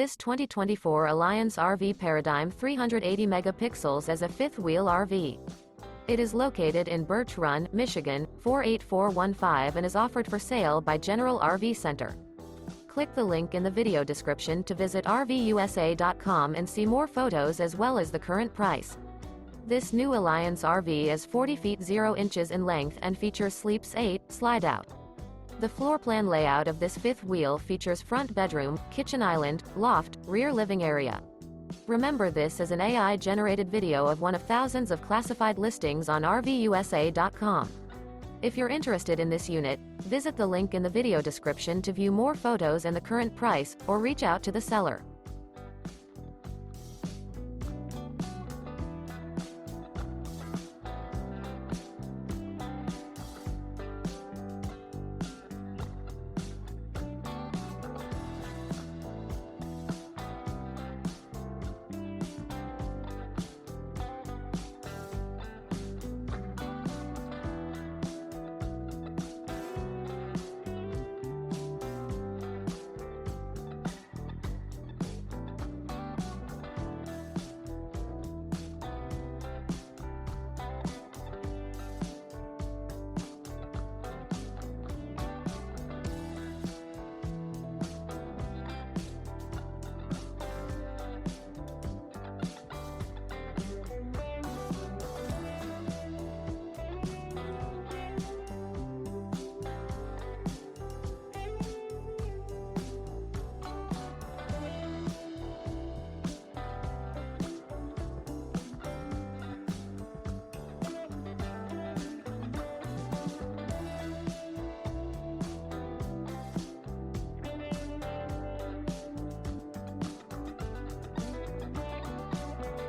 This 2024 Alliance RV Paradigm 380 megapixels as a fifth-wheel RV. It is located in Birch Run, Michigan, 48415 and is offered for sale by General RV Center. Click the link in the video description to visit RVUSA.com and see more photos as well as the current price. This new Alliance RV is 40 feet 0 inches in length and features Sleeps 8 Slideout. The floor plan layout of this fifth wheel features front bedroom, kitchen island, loft, rear living area. Remember, this is an AI-generated video of one of thousands of classified listings on RVUSA.com. If you're interested in this unit, visit the link in the video description to view more photos and the current price, or reach out to the seller.